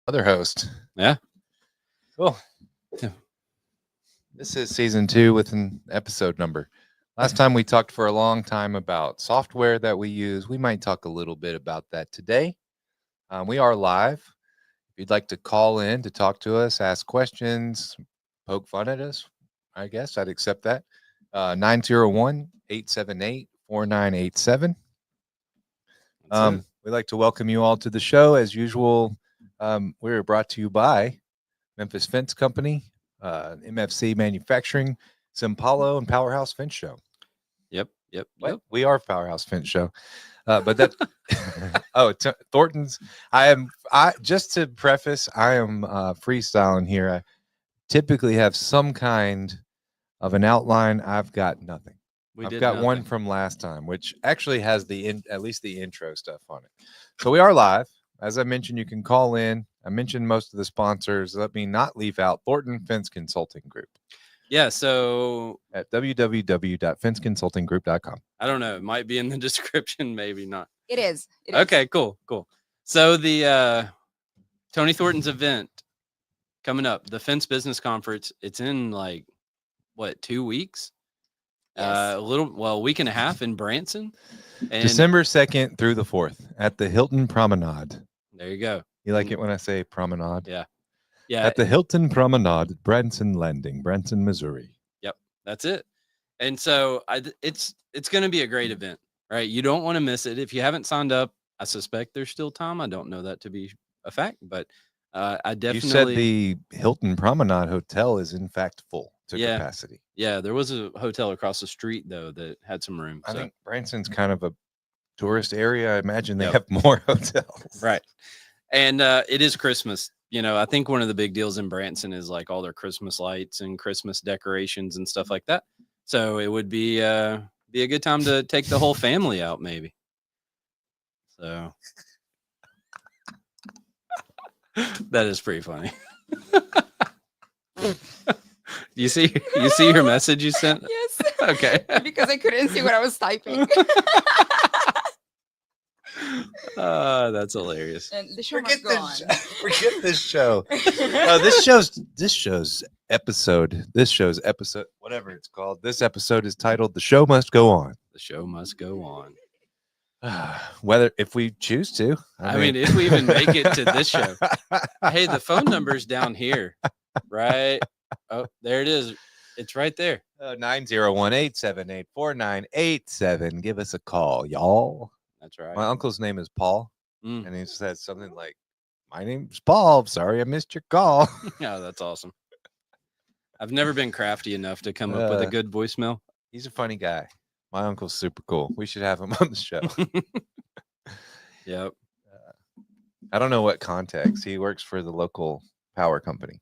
other host. Yeah. Cool. Yeah. This is season 2 with an episode number. Last time we talked for a long time about software that we use. We might talk a little bit about that today. We are live. If you'd like to call in to talk to us, ask questions, poke fun at us, I guess I'd accept that. 901 878 4987. We'd like to welcome you all to the show. As usual, we're brought to you by Memphis Fence Company, MFC Manufacturing, Simpalo, and PowerHouse Fence Show. Yep. We are PowerHouse Fence Show. But that Thornton's. I just to preface, I am freestyling here. I typically have some kind of an outline. I've got nothing. I've got nothing. one from last time, which actually has at least the intro stuff on it. So we are live. As I mentioned, you can call in. I mentioned most of the sponsors. Let me not leave out Thornton Fence Consulting Group. Yeah, so at www.fenceconsultinggroup.com. I don't know. It might be in the description, maybe not. It is. Okay, cool. So the Tony Thornton's event coming up, the Fence Business Conference, it's in 2 weeks? Yes. A week and a half in Branson. And December 2nd through the 4th at the Hilton Promenade. There you go. You like it when I say promenade? Yeah. At the Hilton Promenade, Branson Landing, Branson, Missouri. Yep, that's it. And so it's going to be a great event, right? You don't want to miss it. If you haven't signed up, I suspect there's still time. I don't know that to be a fact, but I definitely. You said the Hilton Promenade Hotel is in fact full to capacity. Yeah, there was a hotel across the street though that had some room. I think Branson's kind of a tourist area. I imagine they have more hotels. Right. And it is Christmas. I think one of the big deals in Branson is all their Christmas lights and Christmas decorations and stuff like that. So it would be a good time to take the whole family out, maybe. So that is pretty funny. You see your message you sent? Yes. Okay. Because I couldn't see what I was typing. That's hilarious. And the show must go on. Forget this show. This show's episode, whatever it's called. This episode is titled "The Show Must Go On." The show must go on. If we choose to. I mean, if we even make it to this show. Hey, the phone number's down here, right? Oh, there it is. It's right there. 901-878-4987. Give us a call, y'all. That's right. My uncle's name is Paul, and he says something like, "My name's Paul. Sorry I missed your call." Yeah, that's awesome. I've never been crafty enough to come up with a good voicemail. He's a funny guy. My uncle's super cool. We should have him on the show. Yep. I don't know what context. He works for the local power company.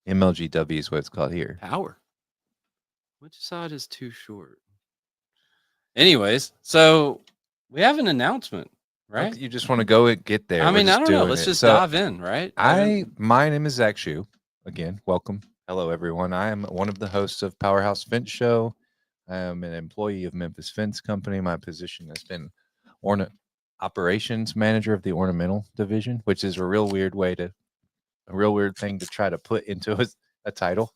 MLGW is what it's called here. Power. Which side is too short? Anyways, so we have an announcement, right? You just want to go and get there. I mean, I don't know. Let's just dive in, right? My name is Zach Shue. Again, welcome. Hello, everyone. I am one of the hosts of PowerHouse Fence Show. I am an employee of Memphis Fence Company. My position has been operations manager of the ornamental division, which is a real weird thing to try to put into a title.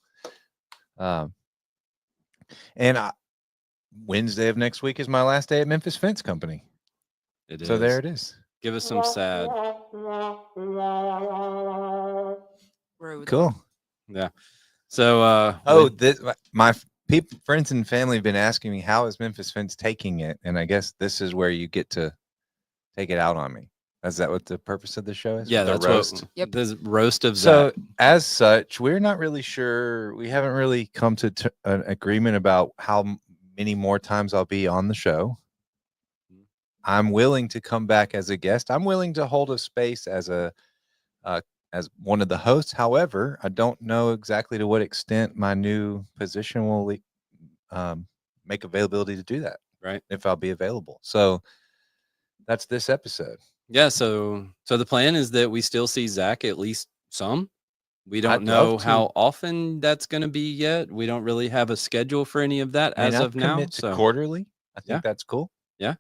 Wednesday of next week is my last day at Memphis Fence Company. It is. So there it is. Give us some sad. Rude. Cool. Yeah. So my friends and family have been asking me, how is Memphis Fence taking it? And I guess this is where you get to take it out on me. Is that what the purpose of the show is? Yeah, that's roast. Yep. The roast of so Zach. As such, we're not really sure. We haven't really come to an agreement about how many more times I'll be on the show. I'm willing to come back as a guest. I'm willing to hold a space as as one of the hosts. However, I don't know exactly to what extent my new position will make availability to do that. Right. If I'll be available. So that's this episode. Yeah. So the plan is that we still see Zach at least some. We don't know how often that's going to be yet. We don't really have a schedule for any of that as of now. So quarterly, I think that's cool. Yeah.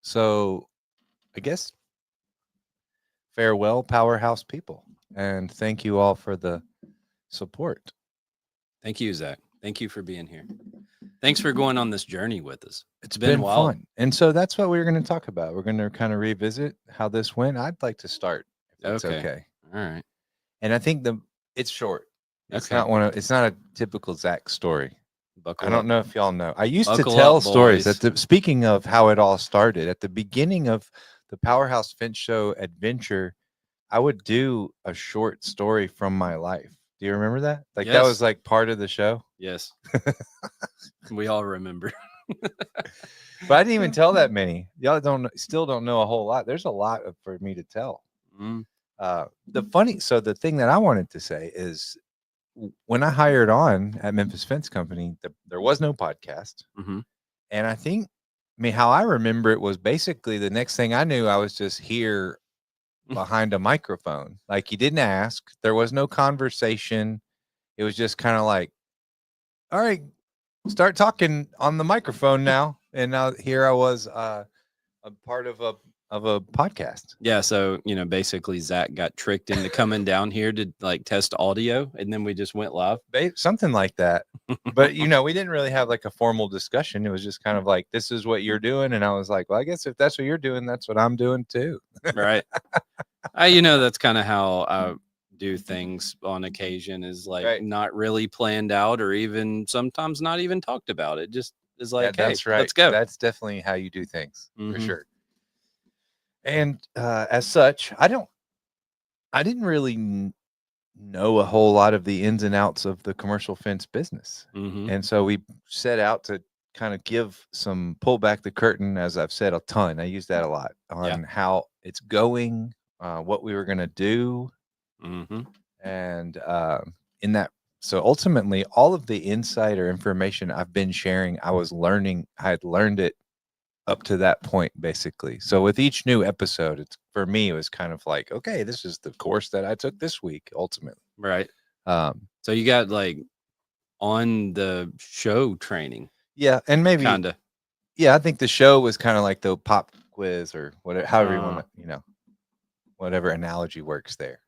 So I guess farewell, PowerHouse people, and thank you all for the support. Thank you, Zach. Thank you for being here. Thanks for going on this journey with us. It's been wild. fun. And so that's what we're going to talk about. We're going to kind of revisit how this went. I'd like to start if that's okay. All right. And I think it's short. It's Okay. it's not a typical Zach story. Buckle I don't up. know if y'all know. I used Buckle to tell up, stories boys. speaking of how it all started at the beginning of the PowerHouse Finch Show adventure. I would do a short story from my life. Do you remember that? Like that was Yes. like part of the show. Yes. We all remember. But I didn't even tell that many. Y'all still don't know a whole lot. There's a lot for me to tell. Mm. The thing that I wanted to say is when I hired on at Memphis Fence Company, there was no podcast. Mhm. And I mean, how I remember it was basically the next thing I knew, I was just here behind a microphone. Like you didn't ask, there was no conversation. It was just kind of like, all right, start talking on the microphone now. And now here I was, a part of a podcast. Yeah, so basically Zach got tricked into coming down here to like test audio, and then we just went live. Something like that. But we didn't really have like a formal discussion. It was just kind of like, this is what you're doing. And I was like, well, I guess if that's what you're doing, that's what I'm doing too. Right. That's kind of how I do things on occasion, is like Right. not really planned out, or even sometimes not even talked about. It just is like, Yeah, hey, that's right. let's go. That's definitely how you do things for Mhm. sure. And as such, I didn't really know a whole lot of the ins and outs of the commercial fence business. Mhm. And so we set out to kind of pull back the curtain, as I've said a ton. I use that a lot on how it's going, what we were going to do. Mhm. And in that, so ultimately, all of the insider information I've been sharing, I had learned it up to that point, basically. So with each new episode, for me, it was kind of like, okay, this is the course that I took this week, ultimately. Right. Um, So you got like on the show training, yeah, and maybe kind of. yeah, I think the show was kind of like the pop quiz or whatever, however you want to, whatever analogy works there.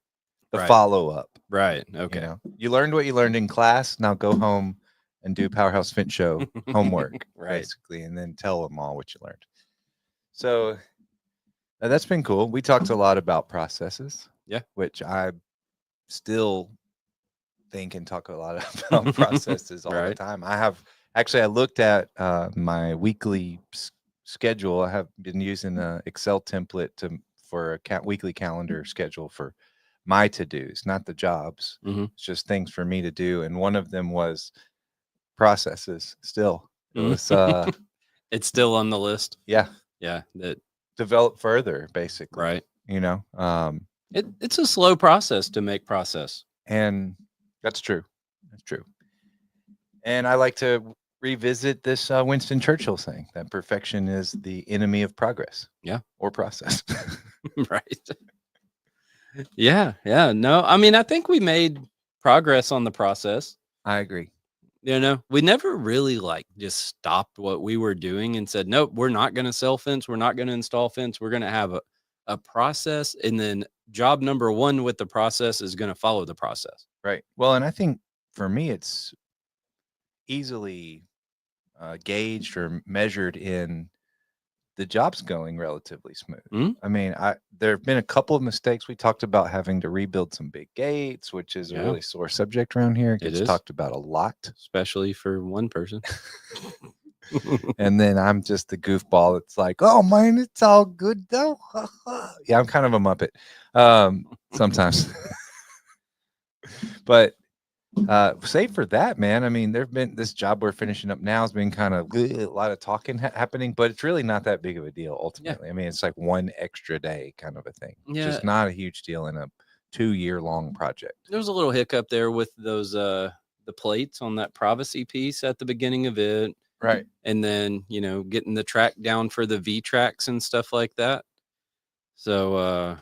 The Right. follow up. Right. Okay. You learned what you learned in class. Now go home and do PowerHouse Finch Show homework, Right. basically, and then tell them all what you learned. So that's been cool. We talked a lot about processes. Yeah. Which I still think and talk a lot about processes all the time. I looked at my weekly schedule. I have been using an Excel template for a weekly calendar schedule for my to-dos, not the jobs. Mhm. It's just things for me to do. And one of them was processes. Still, it was it's still on the list. Yeah. That develop further, basically. Right. It's a slow process to make process. And that's true. That's true. And I like to revisit this Winston Churchill saying that perfection is the enemy of progress. Yeah. Or process. Right. Yeah. No, I mean, I think we made progress on the process. I agree. We never really just stopped what we were doing and said, nope, we're not going to sell fence. We're not going to install fence. We're going to have a process. And then job number one with the process is going to follow the process. Right. Well, and I think for me, it's easily gauged or measured in the job's going relatively smooth. Mm-hmm. I mean, there have been a couple of mistakes. We talked about having to rebuild some big gates, which is a really sore subject around here. It gets talked about a lot, especially for one person. And then I'm just the goofball. It's like, oh man, it's all good though. Yeah, I'm kind of a Muppet sometimes. But save for that, man. I mean, there've been this job we're finishing up now has been kind of a lot of talking happening, but it's really not that big of a deal ultimately. I mean, it's like one extra day kind of a thing. Yeah. Just not a huge deal in a 2-year-long project. There was a little hiccup there with those the plates on that privacy piece at the beginning of it. Right. And then, getting the track down for the V tracks and stuff like that. So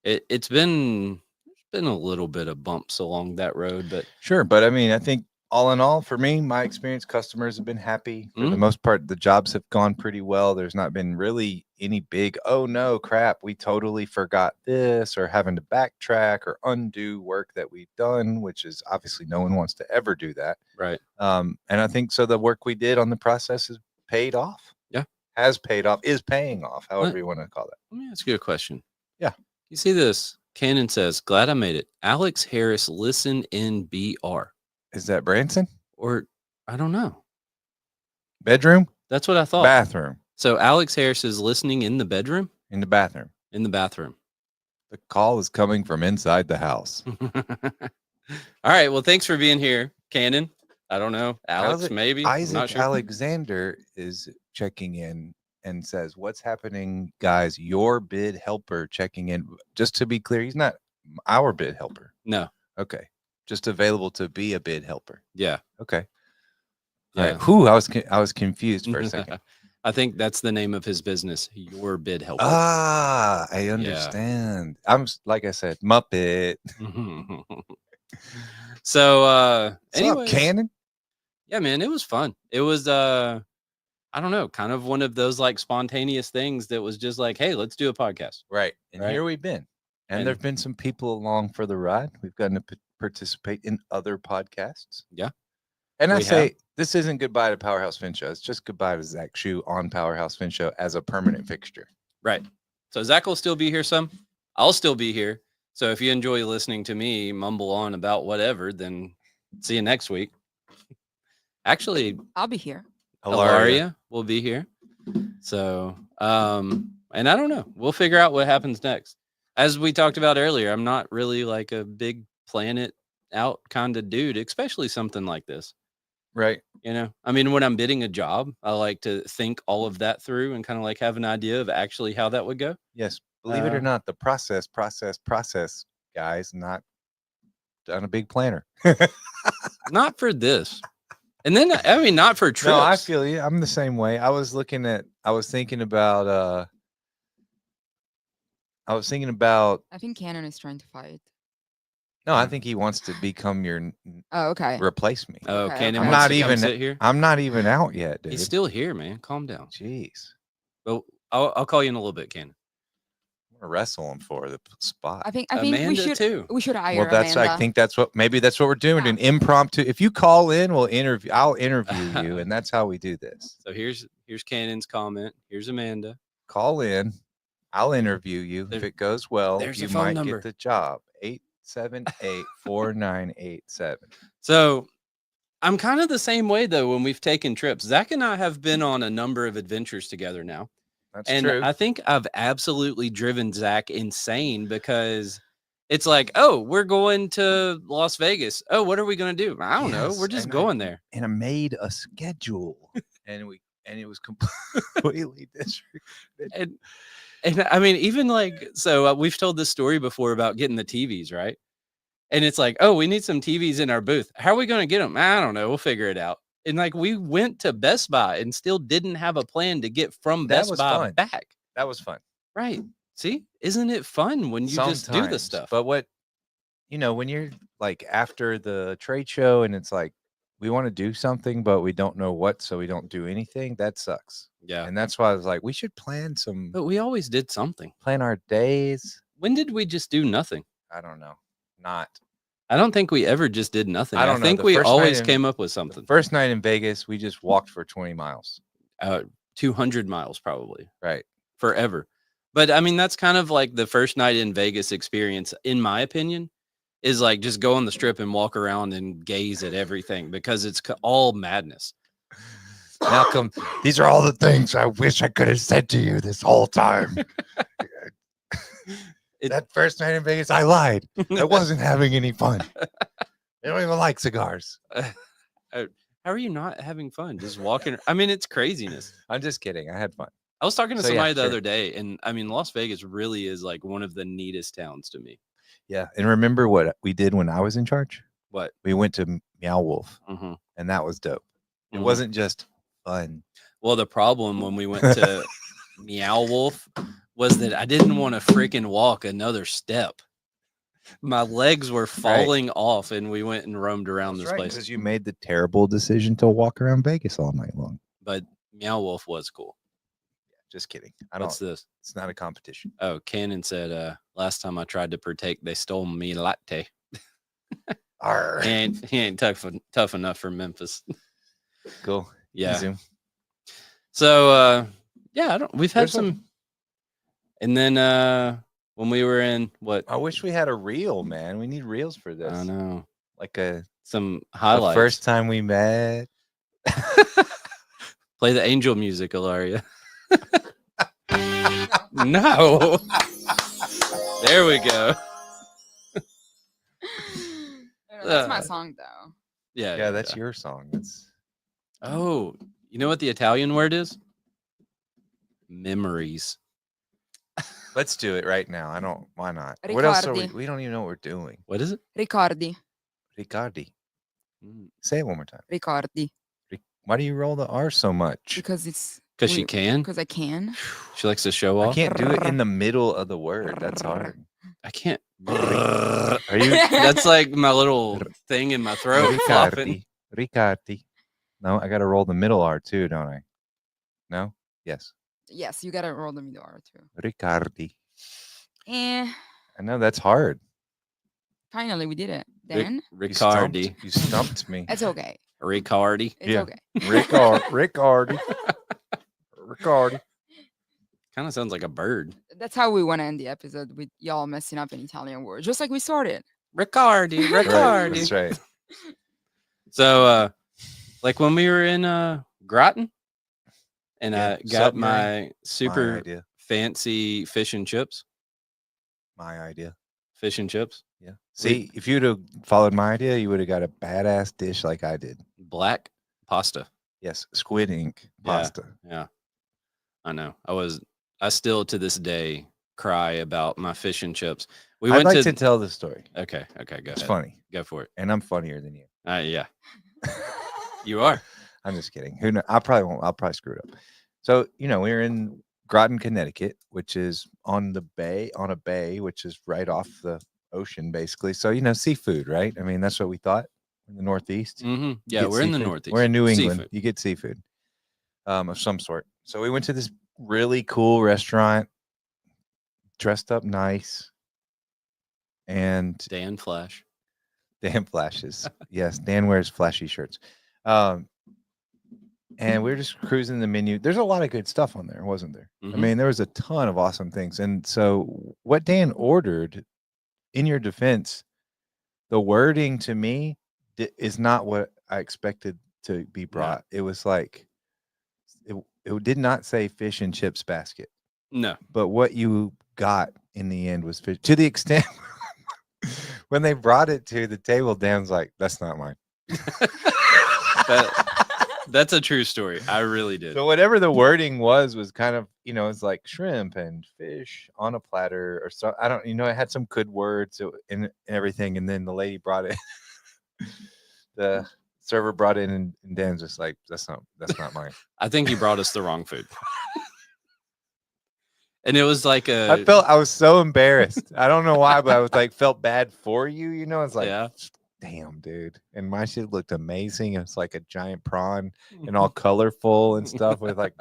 it's been a little bit of bumps along that road, but sure. But I mean, I think all in all, for me, my experience, customers have been happy. For the Mm. most part, the jobs have gone pretty well. There's not been really any big, oh no, crap, we totally forgot this, or having to backtrack or undo work that we've done, which is obviously no one wants to ever do that. Right. And I think so the work we did on the process has paid off. Yeah. Has paid off, is paying off, however Let- you want to call that. Let me ask you a question. Yeah. You see this? Cannon says, "Glad I made it." Alex Harris, listen in BR. Is that Branson? Or I don't know. Bedroom? That's what I thought. Bathroom. So Alex Harris is listening in the bedroom, In the bathroom. in the bathroom. The call is coming from inside the house. All right. Well, thanks for being here, Cannon. I don't know. Alex, Isaac- maybe. I'm Isaac not sure. Alexander is checking in and says, "What's happening, guys? Your bid helper checking in." Just to be clear, he's not our bid helper. No. Okay, just available to be a bid helper. Yeah. Okay. Yeah. All right. Whew, I was confused for a second. I think that's the name of his business. Your bid helper. Ah, I understand. Like I said, Muppet. So, What's anyways, up, Cannon? yeah, man, it was fun. It was, I don't know, kind of one of those like spontaneous things that was just like, hey, let's do a podcast. Right. And Right. here we've been. And And- there have been some people along for the ride. We've gotten to participate in other podcasts. Yeah. And I We say have. this isn't goodbye to PowerHouse Fin Show. It's just goodbye to Zach Shu on PowerHouse Fin Show as a permanent fixture. Right. So Zach will still be here some. I'll still be here. So if you enjoy listening to me mumble on about whatever, then see you next week. Actually, I'll be here. Hilaria will be here. So, and I don't know. We'll figure out what happens next. As we talked about earlier, I'm not really like a big plan it out kind of dude, especially something like this. Right. You know, I mean, when I'm bidding a job, I like to think all of that through and kind of like have an idea of actually how that would go. Yes. Believe it or Uh, not, the process, guys, not on a big planner. Not for this. And then, I mean, not for trips. No, I feel you. I'm the same way. I was thinking about I think Cannon is trying to fight. no, I think he wants to become your Oh, okay. replace me. Oh, Okay, Cannon okay. wants I'm not to come even- sit here. I'm not even out yet, dude. He's still here, man. Calm down. Jeez. But I'll call you in a little bit, Cannon. I'm gonna wrestle him for the spot. I think Amanda we should hire Well, that's Amanda. I think maybe that's what we're doing. Yeah. An impromptu. If you call in, I'll interview you, and that's how we do this. So here's Cannon's comment. Here's Amanda. Call in, I'll interview you. There- If it goes well, there's you the phone might number. get the job. 878-4987. So I'm kind of the same way though when we've taken trips. Zach and I have been on a number of adventures together now. That's And true. I think I've absolutely driven Zach insane because it's like, oh, we're going to Las Vegas. Oh, what are we going to do? I don't know. Yes, We're just and going there. And I made a schedule, and it was completely disregarded. And I mean, even like, so we've told this story before about getting the TVs, right? And it's like, oh, we need some TVs in our booth. How are we going to get them? I don't know. We'll figure it out. And like, we went to Best Buy and still didn't have a plan to get from That Best was Buy fun. back. That was fun. Right. See, isn't it fun when you just do the Sometimes, stuff? But when you're like after the trade show and it's like we want to do something, but we don't know what, so we don't do anything. That sucks. Yeah. And that's why I was like, we should plan But we always did something. plan our days. When did we just do nothing? I don't know. Not I don't think we ever just did nothing. I don't know. think The we first night always in- came up with the something. first night in Vegas. We just walked for 20 miles. 200 miles probably Right. forever. But I mean, that's kind of like the first night in Vegas experience, in my opinion, is like just go on the strip and walk around and gaze at everything because it's all madness. Malcolm, these are all the things I wish I could have said to you this whole time. That first night in Vegas, I lied. I wasn't having any fun. They don't even like cigars. How are you not having fun? Just walking. I mean, it's craziness. I'm just kidding. I had fun. I was talking to So, yeah, somebody the sure. other day, and I mean, Las Vegas really is like one of the neatest towns to me. Yeah. And remember what we did when I was in charge? What? We went to Meow Wolf, Mm-hmm. and that was dope. It Mhm. wasn't just fun. Well, the problem when we went to Meow Wolf was that I didn't want to freaking walk another step. My legs were falling off, and we went and roamed around this place. Because you made the terrible decision to walk around Vegas all night long. But Meow Wolf was cool. Just kidding. What's this? It's not a competition. Oh, Cannon said, last time I tried to partake, they stole me latte. Arr. He ain't tough enough for Memphis. Cool. Yeah. Zoom. So, we've had There's some. And then when we were in what? I wish we had a reel, man. We need reels for this. I know. Like some the highlights. first time we met. Play the angel music, Ilaria. No. There we go. That's my song, though. Yeah, That's your song. That's Oh, you know what the Italian word is? Memories. Let's do it right now. Why not? What else are we? Ricordi. We don't even know what we're doing. What is it? Ricordi. Ricardi. Mm, Say it one more time. Ricordi. Why do you roll the R so much? Because it's. Because she can. Because I can. She likes to show I off. can't do it in the middle of the word. That's hard. I can't. Are you That's like my little thing in my throat. flopping. Ricardi? No, I got to roll the middle R too, don't I? No. Yes. Yes, you gotta roll the middle R too. Ricardi. Eh. I know that's hard. Finally, we did it. Then Ricardi. You stumped me. it's okay. Ricardi. It's Yeah. okay. Ricardi. Ricardi. Kind of sounds like a bird. That's how we want to end the episode, with y'all messing up an Italian word, just like we started. Ricardi. Right, Ricardi. that's right. So, like when we were in Groton, and Yeah, I got submarine. my My super idea. fancy fish and chips. My idea. Fish and chips. Yeah. See, if you'd have followed my idea, you would have got a badass dish like I did. Black pasta. Yes, squid ink pasta. Yeah. I know. I still to this day cry about my fish and chips. We I'd went like to to tell the story. Okay, go It's ahead. funny, Go for it. and I'm funnier than you. Yeah. You are. I'm just kidding. Who knows? I probably won't. I'll probably screw it up. So we were in Groton, Connecticut, which is on a bay, which is right off the ocean, basically. So seafood, right? I mean, that's what we thought in the Northeast. Mm-hmm. You Yeah, get we're in the seafood. Northeast. We're in New England. Seafood. You get seafood of some sort. So we went to this really cool restaurant, dressed up nice, and Dan Flash. Dan flashes. Yes, Dan wears flashy shirts. And we were just cruising the menu. There's a lot of good stuff on there, wasn't there? I Mhm. mean, there was a ton of awesome things. And so what Dan ordered, in your defense, the wording to me is not what I expected to be brought. It was like, it did not say fish and chips basket. No. But what you got in the end was fish, to the extent when they brought it to the table, Dan's like, that's not mine. That's a true story. I really did. So whatever the wording was kind of, it's like shrimp and fish on a platter or so. I don't, it had some good words and everything. And then the lady brought it. The server brought it in, and Dan's just like, that's not mine. I think he brought us the wrong food. And it was like I was so embarrassed. I don't know why, but I was like, felt bad for you. It's like, yeah. Damn, dude. And my shit looked amazing. It's like a giant prawn and all colorful and stuff with like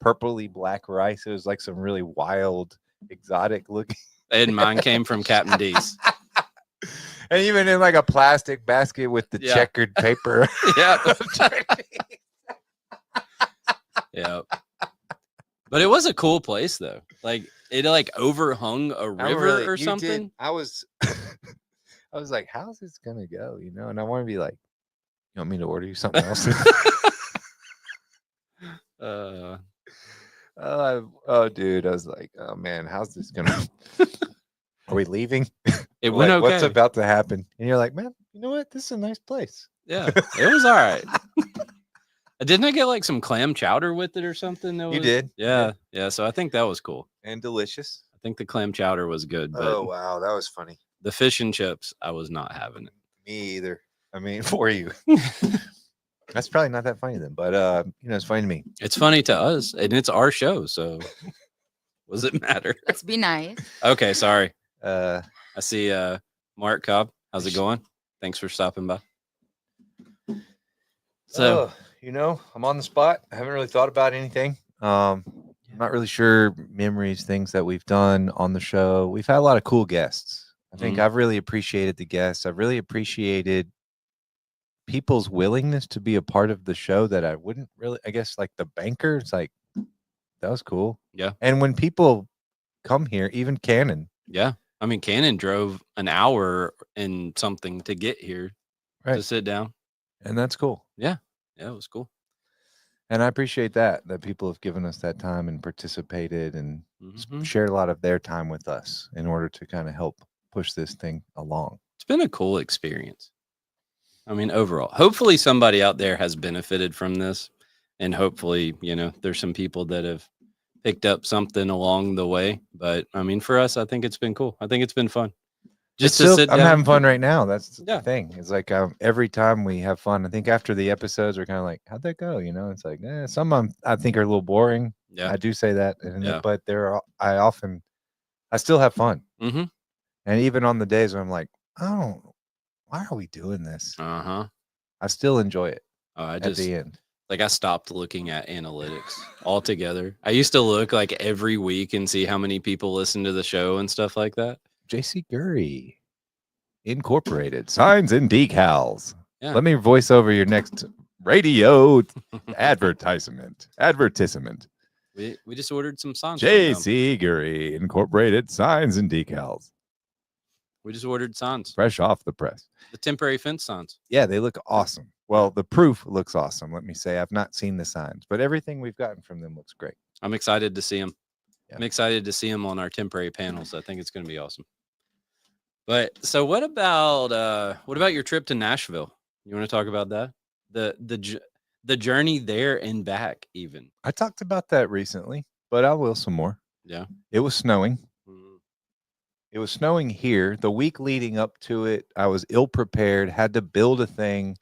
purpley black rice. It was like some really wild, exotic looking. And mine came from Captain D's. And even in like a plastic basket with the checkered paper. Yeah. Yeah. But it was a cool place though. Like it like overhung a river or something. I was like, how's this gonna go? And I want to be like, you want me to order you something else? Dude, I was like, oh man, how's this gonna? Are we leaving? It went okay. What's about to happen? And you're like, man, you know what? This is a nice place. Yeah, it was all right. Didn't I get like some clam chowder with it or something? You did? Yeah. So I think that was cool And delicious. I think the clam chowder was good. But Oh wow, that was funny. the fish and chips, I was not having it. Me either. I mean, for you. That's probably not that funny then, but it's funny to me. It's funny to us, and it's our show, so what does it matter? Let's be nice. Okay, sorry. I I see Mark Cobb. How's it going? Thanks for stopping by. So, I'm on the spot. I haven't really thought about anything. I'm not really sure memories, things that we've done on the show. We've had a lot of cool guests. I think I've really appreciated the guests. I've really appreciated people's willingness to be a part of the show that I wouldn't really, I guess, like the banker. It's like, that was cool. Yeah. And when people come here, even Cannon. Yeah. I mean, Cannon drove an hour and something to get here to sit down. And that's cool. Yeah. Yeah, it was cool. And I appreciate that people have given us that time and participated and shared a lot of their time with us in order to kind of help push this thing along. It's been a cool experience. I mean, overall, hopefully somebody out there has benefited from this. And hopefully, there's some people that have picked up something along the way. But I mean, for us, I think it's been cool. I think it's been fun. Just to sit down. I'm having fun right now. That's the thing. It's like every time we have fun. I think after the episodes, we're kind of like, how'd that go? It's like some I think are a little boring. Yeah, I do say that, but I still have fun. Mm-hmm. And even on the days where I'm like, why are we doing this? I still enjoy it. At the end. Like I stopped looking at analytics altogether. I used to look like every week and see how many people listen to the show and stuff like that. JC Gurry Incorporated Signs and Decals. Yeah. Let me voice over your next radio advertisement. We just ordered some signs. JC Gurry Incorporated Signs and Decals. We just ordered signs. Fresh off the press. The temporary fence signs. Yeah, they look awesome. Well, the proof looks awesome. Let me say, I've not seen the signs, but everything we've gotten from them looks great. I'm excited to see them. Yeah. I'm excited to see them on our temporary panels. I think it's going to be awesome. But so what about your trip to Nashville? You want to talk about that? The journey there and back even. I talked about that recently, but I will some more. Yeah. It was snowing. It was snowing here. The week leading up to it, I was ill prepared, had to build a thing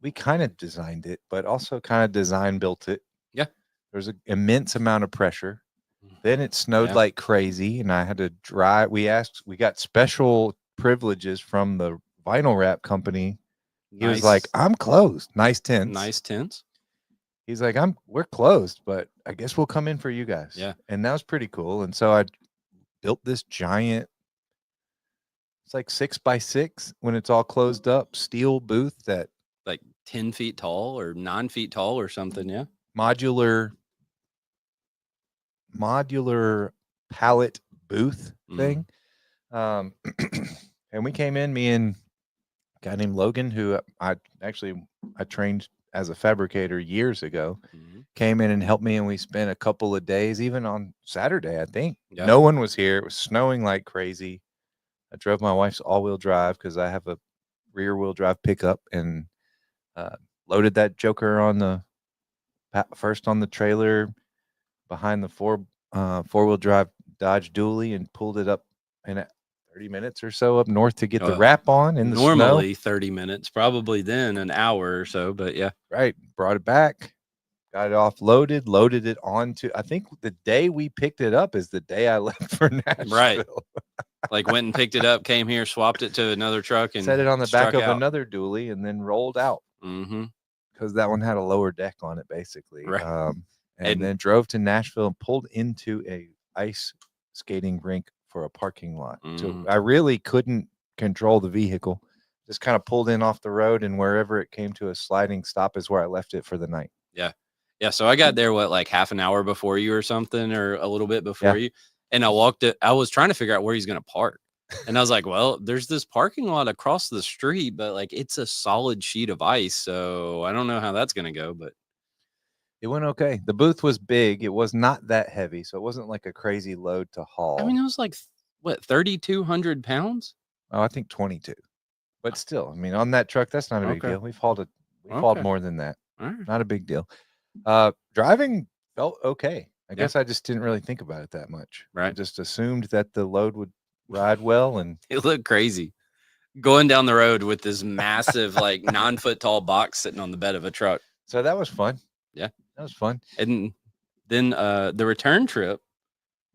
we kind of designed it, but also kind of design built it. Yeah. There's an immense amount of pressure. Then it snowed like crazy, and I had to drive. We got special privileges from the vinyl wrap company. He was like, I'm closed. Nice tents. He's like, we're closed, but I guess we'll come in for you guys. Yeah. And that was pretty cool. And so I built this giant, it's like 6x6 when it's all closed up, steel booth that like 10 feet tall or 9 feet tall or something. Yeah. Modular pallet booth thing. And we came in, me and a guy named Logan, who I trained as a fabricator years ago, came in and helped me, and we spent a couple of days, even on Saturday, I think. Yeah. No one was here. It was snowing like crazy. I drove my wife's all-wheel drive because I have a rear-wheel drive pickup, and loaded that joker on first on the trailer behind the four-wheel drive Dodge Dually, and pulled it up in 30 minutes or so up north to get the wrap on in the snow. Normally 30 minutes, probably then an hour or so, but yeah. Right. Brought it back, got it offloaded, loaded it onto, I think the day we picked it up is the day I left for Nashville. Right. Like went and picked it up, came here, swapped it to another truck, and set it on the back of another dually, and then rolled out. Because that one had a lower deck on it, basically. Right. And then drove to Nashville and pulled into a ice skating rink for a parking lot. So I really couldn't control the vehicle. Just kind of pulled in off the road, and wherever it came to a sliding stop is where I left it for the night. Yeah. Yeah. So I got there, like half an hour before you or something, or a little bit before you. And I was trying to figure out where he's going to park. And I was like, well, there's this parking lot across the street, but like it's a solid sheet of ice. So I don't know how that's going to go, but it went okay. The booth was big. It was not that heavy. So it wasn't like a crazy load to haul. I mean, it was like, what, 3,200 pounds? Oh, I think 22. But still, I mean, on that truck, that's not a big deal. We've hauled more than that. Not a big deal. Driving felt okay. I guess I just didn't really think about it that much. Right. I just assumed that the load would ride well, and it looked crazy going down the road with this massive, like 9 foot tall box sitting on the bed of a truck. So that was fun. Yeah, that was fun. And then the return trip.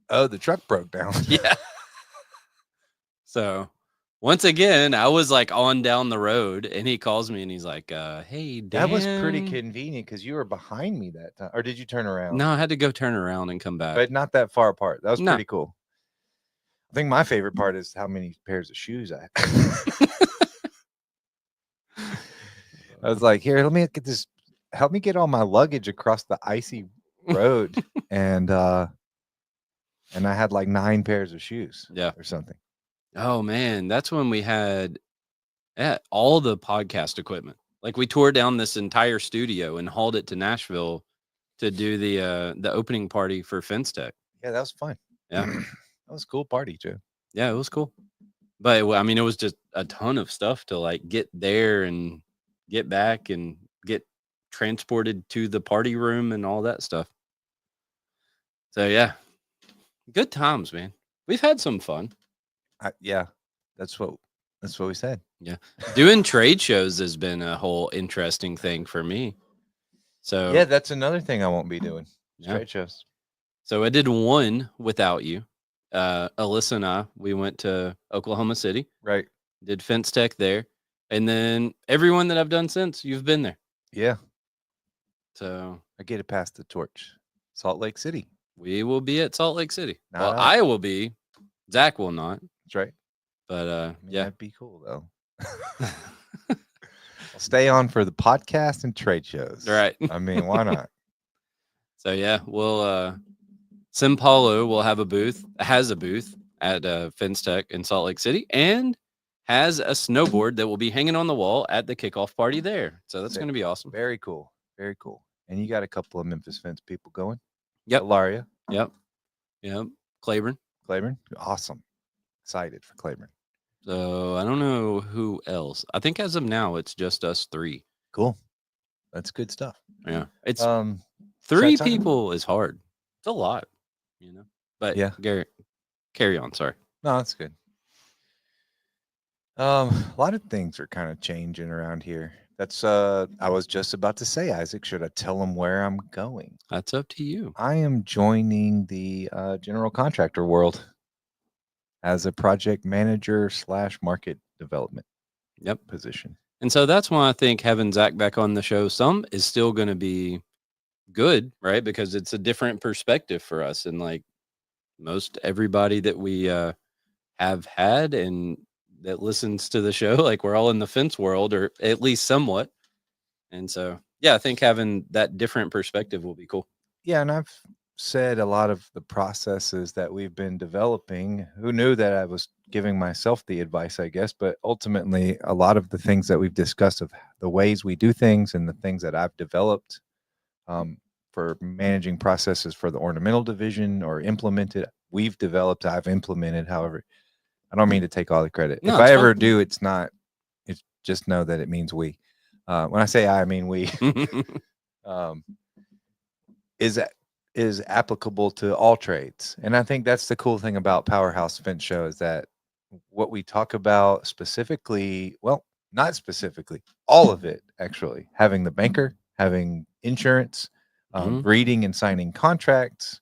Oh, the truck broke down. Yeah. So once again, I was like on down the road, and he calls me and he's like, "Hey, Dan." That was pretty convenient because you were behind me that time. Or did you turn around? No, I had to go turn around and come back. But not that far apart. That was No. pretty cool. I think my favorite part is how many pairs of shoes I had. I was like, here, let me get this. Help me get all my luggage across the icy road. and I had like 9 pairs of shoes Yeah. or something. Oh man, that's when we had all the podcast equipment. Like we tore down this entire studio and hauled it to Nashville to do the opening party for Fence Tech. Yeah, that was fun. Yeah. That was a cool party, Joe. Yeah, it was cool. But I mean, it was just a ton of stuff to like get there and get back and get transported to the party room and all that stuff. So yeah, good times, man. We've had some fun. Yeah, that's what we said. Yeah, doing trade shows has been a whole interesting thing for me. So Yeah, that's another thing I won't be doing. yeah. Trade shows. So I did one without you. Alyssa and I, we went to Oklahoma City, Right. did Fence Tech there, and then everyone that I've done since, you've been there. Yeah, So I get to pass the torch. Salt Lake City. we will be at Salt Lake City. Not Well, us. I will be. Zach will not. That's right. But I mean, yeah. that'd be cool though. I'll stay on for the podcast and trade shows. Right. I mean, why not? So yeah, we'll Sim Paulo will have a booth, has a booth at Fence Tech in Salt Lake City, and has a snowboard that will be hanging on the wall at the kickoff party there. So that's Sick. going to be awesome. Very cool. Very cool. And you got a couple of Memphis Fence people going. Yep. Ilaria, Yep. Claiborne. Claiborne. Awesome. Excited for Claiborne. So I don't know who else. I think as of now, it's just us 3. Cool. That's good stuff. Yeah. It's 3 3 people is hard. It's a lot, But yeah, Garrett, carry on. Sorry. No, that's good. A lot of things are kind of changing around here. That's I was just about to say, Isaac, should I tell them where I'm going? That's up to you. I am joining the general contractor world as a project manager / market development position. And so that's why I think having Zach back on the show some is still going to be good, right? Because it's a different perspective for us. And like most everybody that we have had and that listens to the show, like we're all in the fence world, or at least somewhat. And so, yeah, I think having that different perspective will be cool. Yeah, and I've said a lot of the processes that we've been developing. Who knew that I was giving myself the advice, I guess, but ultimately a lot of the things that we've discussed of the ways we do things and the things that I've developed for managing processes for the ornamental division or implemented, I've implemented. However, I don't mean to take all the credit. No, if I ever fine. do, it's just know that it means we. When I say I mean we, is applicable to all trades. And I think that's the cool thing about PowerHouse Fence Show is that what we talk about specifically, well, not specifically, all of it actually, having the banker, having insurance, reading and signing contracts,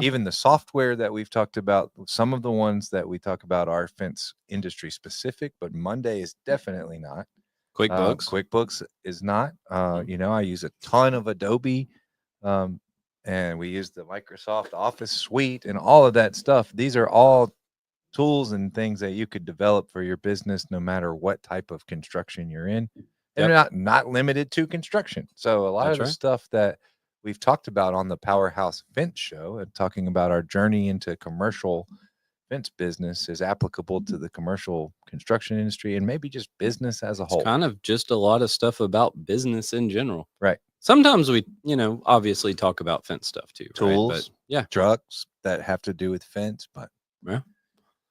even the software that we've talked about. Some of the ones that we talk about are fence industry specific, but Monday is definitely not. QuickBooks is not. I use a ton of Adobe, and we use the Microsoft Office suite and all of that stuff. These are all tools and things that you could develop for your business, no matter what type of construction you're in. And they're not limited to construction. So a lot of the stuff that we've talked about on the PowerHouse Fence Show and talking about our journey into commercial fence business is applicable to the commercial construction industry and maybe just business as a whole. It's kind of just a lot of stuff about business in general. Right. Sometimes we, obviously talk about fence stuff too. Tools, right? But, yeah. Trucks that have to do with fence, but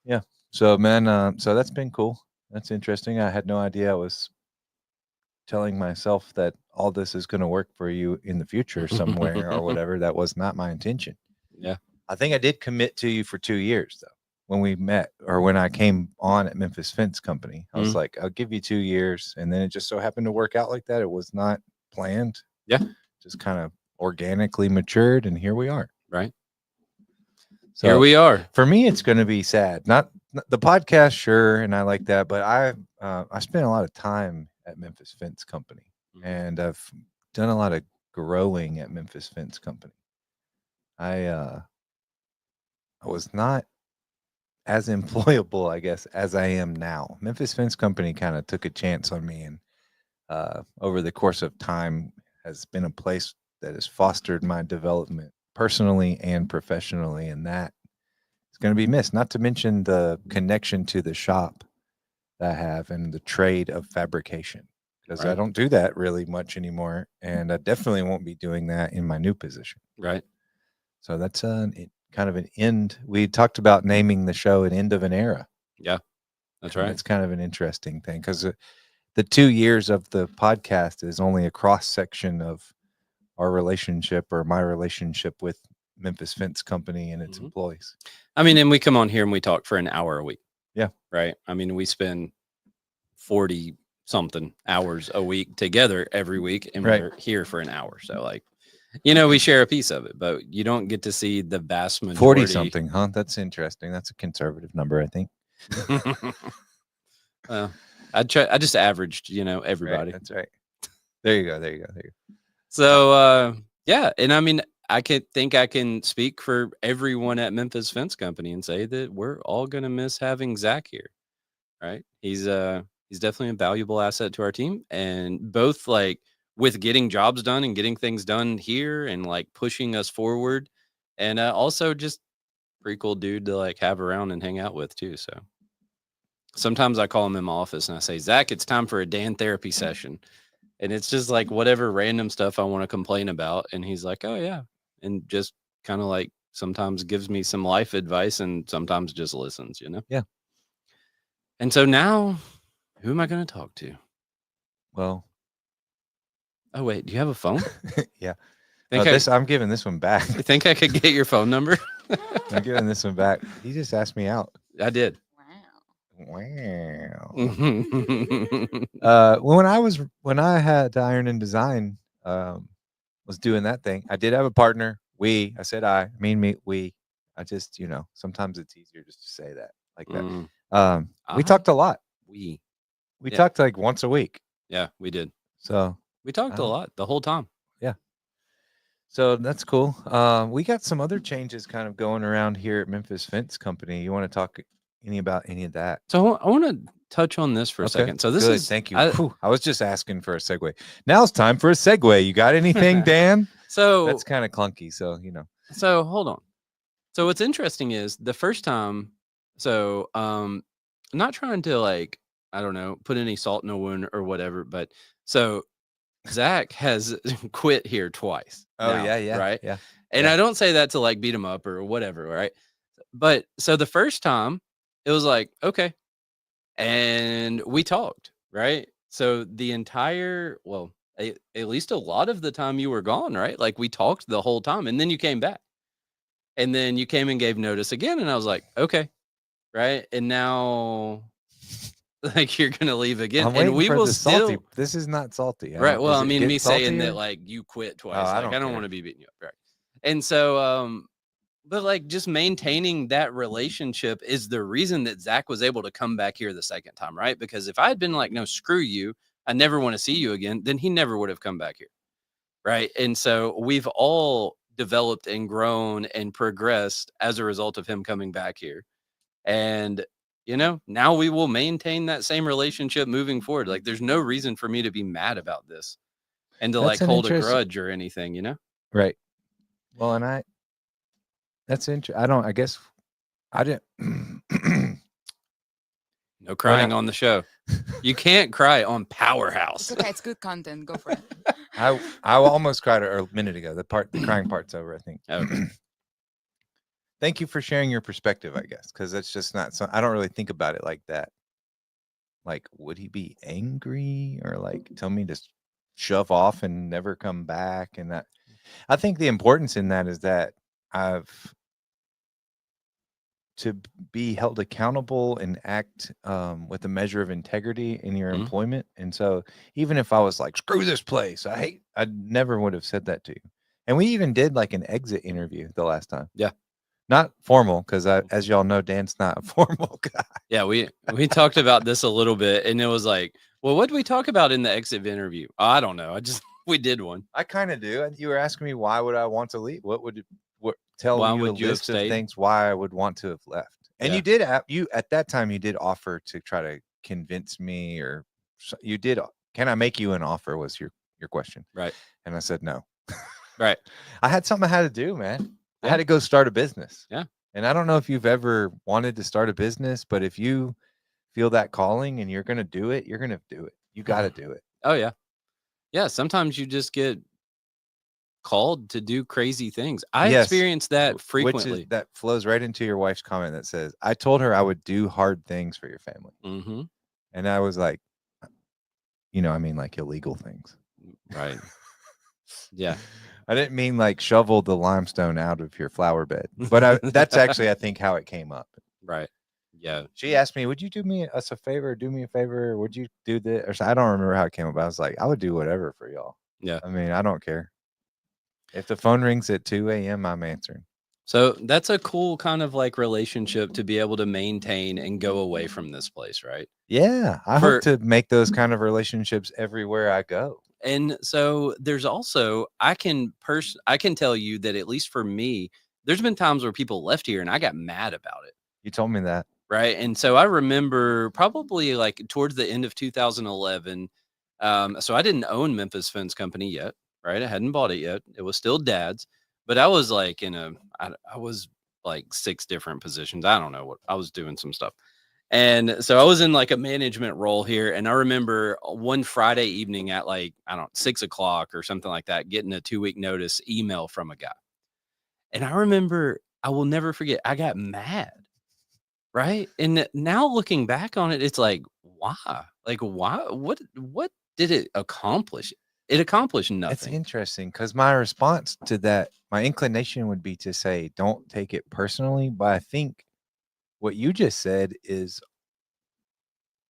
yeah. So man, so that's been cool. That's interesting. I had no idea. I was telling myself that all this is going to work for you in the future somewhere or whatever. That was not my intention. Yeah. I think I did commit to you for 2 years though. When we met or when I came on at Memphis Fence Company, I was like, I'll give you 2 years. And then it just so happened to work out like that. It was not planned. Yeah. Just kind of organically matured. And here we are. Right. So here we are. For me, it's going to be sad. Not the podcast, sure, and I like that, but I spent a lot of time at Memphis Fence Company, Mhm. and I've done a lot of growing at Memphis Fence Company. I was not as employable, I guess, as I am now. Memphis Fence Company kind of took a chance on me, and over the course of time, has been a place that has fostered my development personally and professionally, and that is going to be missed. Not to mention the connection to the shop that I have and the trade of fabrication, because I Right. don't do that really much anymore, and I definitely won't be doing that in my new position. Right. So that's kind of an end. We talked about naming the show an end of an era. Yeah. That's And right. that's kind of an interesting thing because the 2 years of the podcast is only a cross section of our relationship or my relationship with Memphis Fence Company and its Mhm. employees. I mean, and we come on here and we talk for an hour a week. Yeah. Right. I mean, we spend 40 something hours a week together every week, and Right. we're here for an hour. So, like, we share a piece of it, but you don't get to see the vast 40 majority. something, huh? That's interesting. That's a conservative number, I think. I just averaged, everybody. Right, that's right. There you go. There you go. There you go. So, yeah. And I mean, I can speak for everyone at Memphis Fence Company and say that we're all going to miss having Zach here. Right. He's definitely a valuable asset to our team, and both like with getting jobs done and getting things done here and like pushing us forward, and also just pretty cool dude to like have around and hang out with too. So sometimes I call him in my office and I say, Zach, it's time for a Dan therapy session. And it's just like whatever random stuff I want to complain about. And he's like, oh, yeah. And just kind of like sometimes gives me some life advice and sometimes just listens, Yeah. And so now, who am I going to talk to? Well, oh, wait, do you have a phone? Yeah. Think I'm giving this one back. You think I could get your phone number? I'm giving this one back. He just asked me out. I did. Wow. Mhm. When I had Iron and Design, was doing that thing. I did have a partner. I said we. I just, sometimes it's easier just to say that like that. We talked a lot. We Yeah. talked like once a week. Yeah, we did. So We talked a lot the whole time. Yeah. So that's cool. We got some other changes kind of going around here at Memphis Fence Company. You want to talk about any of that? So I want to touch on this for a second. So this Good. is Thank you. I was just asking for a segue. Now it's time for a segue. You got anything, Dan? so That's kind of clunky. So, So hold on. So what's interesting is the first time. So I'm not trying to like, I don't know, put any salt in a wound or whatever, but so Zach has quit here twice. Oh, now, yeah. Right. Yeah. And I don't say that to like beat him up or whatever. Right. But so the first time it was like, okay. And we talked. Right. So the entire, at least a lot of the time you were gone. Right. Like we talked the whole time and then you came back. And then you came and gave notice again. And I was like, okay. Right. And now like you're going to leave again. I'm And waiting we for will the still. salty. This is not salty. Right. Well, Is I it mean, getting me saying saltier? that like you quit twice. I Like don't I don't care. want to be beating you up. Right. And so, but like just maintaining that relationship is the reason that Zach was able to come back here the second time. Right. Because if I had been like, no, screw you, I never want to see you again, then he never would have come back here. Right. And so we've all developed and grown and progressed as a result of him coming back here. And, now we will maintain that same relationship moving forward. Like there's no reason for me to be mad about this and to That's like an hold a interesting- grudge or anything. Right. Well, that's interesting. I guess I didn't. No crying on the show. You can't cry on PowerHouse. It's okay. It's good content. Go for it. I almost cried a minute ago. The crying part's over, I think. Okay. Thank you for sharing your perspective, I guess, because that's just not. I don't really think about it like that. Like, would he be angry or like tell me to shove off and never come back? And that, I think the importance in that is that to be held accountable and act with a measure of integrity in your employment. And so even if I was like, screw this place, I never would have said that to you. And we even did like an exit interview the last time. Yeah. Not formal, because as y'all know, Dan's not a formal guy. Yeah, we talked about this a little bit, and it was like, well, what did we talk about in the exit interview? I don't know. We did one. I kind of do. And you were asking me why would I want to leave? Tell Why you a would you have list of stayed? things why I would want to have left. And Yeah. you did at that time you did offer to try to convince me, or you did. Can I make you an offer? Was your question? Right. And I said no. Right. I had something I had to do, man. I Yeah. had to go start a business. Yeah. And I don't know if you've ever wanted to start a business, but if you feel that calling and you're going to do it, you're going to do it. You got to do it. Oh yeah. Yeah. Sometimes you just get called to do crazy things. I Yes, experience that frequently. that flows right into your wife's comment that says, I told her I would do hard things for your family. Mm-hmm. And I was like, I mean like illegal things. Right. Yeah. I didn't mean like shovel the limestone out of your flower bed, but that's actually, I think, how it came up. Right. Yeah. She asked me, would you do us a favor? Do me a favor? Would you do this? Or I don't remember how it came up. I was like, I would do whatever for y'all. Yeah. I mean, I don't care. If the phone rings at 2 a.m., I'm answering. So that's a cool kind of like relationship to be able to maintain and go away from this place, right? Yeah. I hope to make those kind of relationships everywhere I go. And so there's also, I can tell you that at least for me, there's been times where people left here and I got mad about it. You told me that. Right. And so I remember probably like towards the end of 2011. So I didn't own Memphis Fence Company yet. Right. I hadn't bought it yet. It was still Dad's, but I was like I was like 6 different positions. I don't know what I was doing, some stuff. And so I was in like a management role here. And I remember one Friday evening at like, 6:00 or something like that, getting a 2-week notice email from a guy. And I remember, I will never forget, I got mad. Right. And now looking back on it, it's like, why? Like, why? What did it accomplish? It accomplished It's nothing. interesting because my response to that, my inclination would be to say, don't take it personally. But I think what you just said is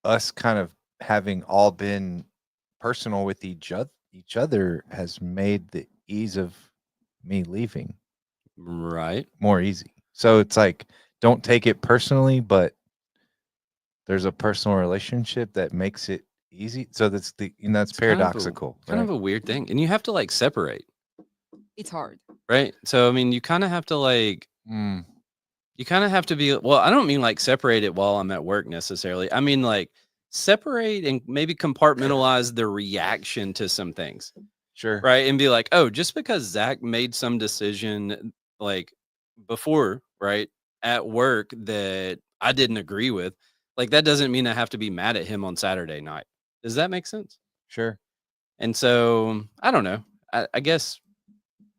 us kind of having all been personal with each other has made the ease of me leaving Right. more easy. So it's like, don't take it personally, but there's a personal relationship that makes it easy. So that's that's paradoxical. Kind of a weird thing. And you have to like separate. It's hard. Right. So, I mean, you kind of have to like, you kind of have to be, well, I don't mean like separate it while I'm at work necessarily. I mean like separate and maybe compartmentalize the reaction to some things. Sure. Right. And be like, oh, just because Zach made some decision like before, right, at work that I didn't agree with, like that doesn't mean I have to be mad at him on Saturday night. Does that make sense? Sure. And so I don't know. I guess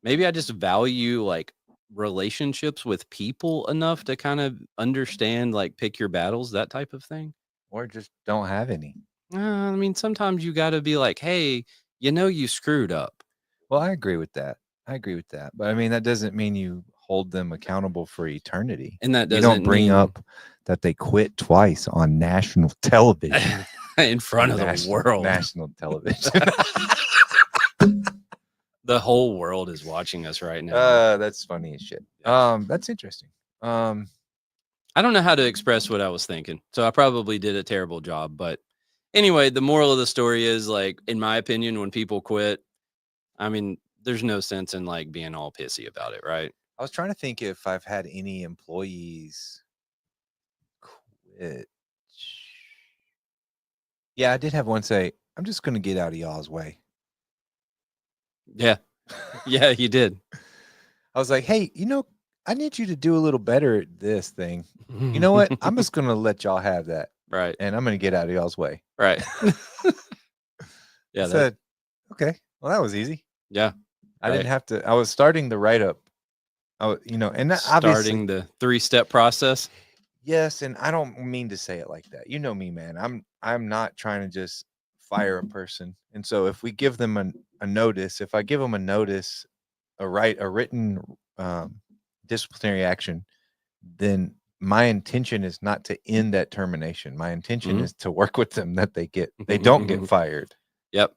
maybe I just value like relationships with people enough to kind of understand, like pick your battles, that type of thing. Or just don't have any. I mean, sometimes you got to be like, hey, you screwed up. Well, I agree with that. But I mean, that doesn't mean you hold them accountable for eternity. And that you doesn't don't bring mean up that they quit twice on national television. in front of the world. National television. The whole world is watching us right now. That's funny as shit. That's interesting. I don't know how to express what I was thinking, so I probably did a terrible job. But anyway, the moral of the story is, like, in my opinion, when people quit, I mean, there's no sense in like being all pissy about it, right? I was trying to think if I've had any employees quit. Yeah, I did have one say, I'm just going to get out of y'all's way. Yeah. Yeah, you did. I was like, hey, I need you to do a little better at this thing. You know what? I'm just going to let y'all have that. Right. And I'm going to get out of y'all's way. Right. Yeah. I said, okay, well, that was easy. Yeah. I didn't have to. I was starting the write-up. And that starting the 3-step process. Yes, and I don't mean to say it like that. You know me, man. I'm not trying to just fire a person. And so if we give them a notice, if I give them a notice, a written disciplinary action, then my intention is not to end that termination. My intention is to work with them that they don't get fired. Yep.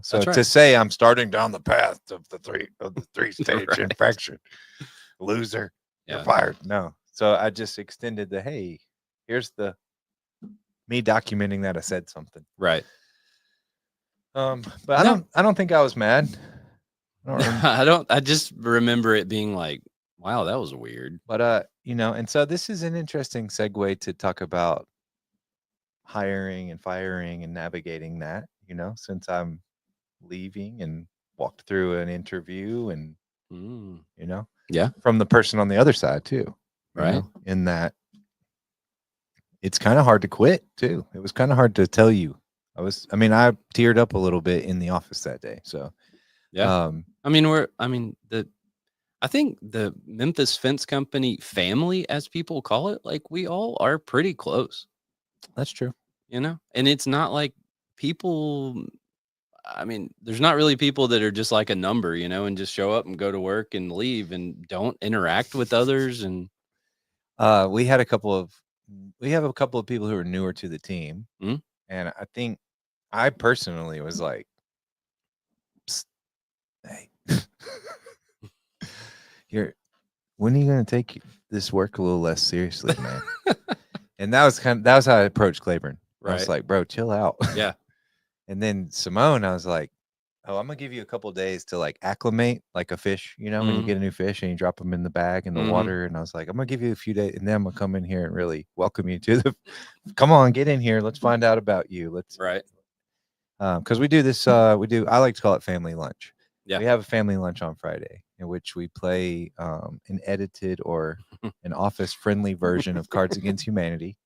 So to say I'm starting down the path of the three stage Right. infraction, loser. You're Yeah. fired. No. So I just extended the hey, here's the me documenting that I said something. Right. But No. I don't think I was mad. I don't remember. I just remember it being like, wow, that was weird. But you know, and so this is an interesting segue to talk about hiring and firing and navigating that, you know, since I'm leaving and walked through an interview and Mm. you know, Yeah. from the person on the other side too. you Right. know, in that it's kind of hard to quit too. It was kind of hard to tell you. I mean, I teared up a little bit in the office that day. So, Yeah. I think the Memphis Fence Company family, as people call it, like we all are pretty close, that's true. you know? And it's not like people, there's not really people that are just like a number, you know, and just show up and go to work and leave and don't interact with others. And We have a couple of people who are newer to the team. Mhm. And I think I personally was like, "Psst, hey, when are you going to take this work a little less seriously, man?" And that was how I approached Claiborne. I was Right. like, "Bro, chill out." Yeah. And then Simone, I was like, "Oh, I'm gonna give you a couple days to like acclimate like a fish, you know, when you Mhm. get a new fish and you drop them in the bag in the Mhm. water." And I was like, "I'm gonna give you a few days, and then I'm gonna come in here and really welcome you to the. Come on, get in here. Let's find out about you. Let's Right. because we do this. I like to call it family lunch. Yeah. We have a family lunch on Friday in which we play an edited or an office friendly version of Cards Against Humanity,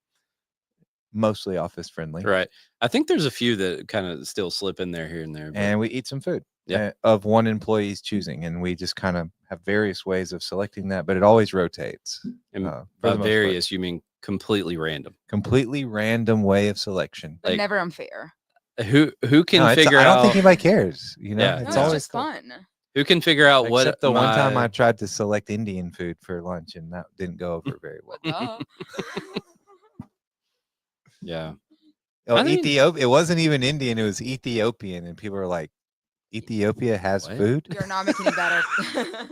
mostly office friendly. Right. I think there's a few that kind of still slip in there here and there. But And we eat some food Yeah. of one employee's choosing, and we just kind of have various ways of selecting that, but it always rotates. and For by the most part. various, you mean completely random. Completely random way of selection. But Like- never unfair. Who can No, figure I don't out? think anybody cares. You know, Yeah, No, it's it's always just cool. fun. Who can figure out what? Except the one time I tried to select Indian food for lunch, and that didn't go over very well. Duh. Yeah. Oh, I mean- Ethiopia! It wasn't even Indian; it was Ethiopian, and people were like, "Ethiopia has What? food." You're not making it better.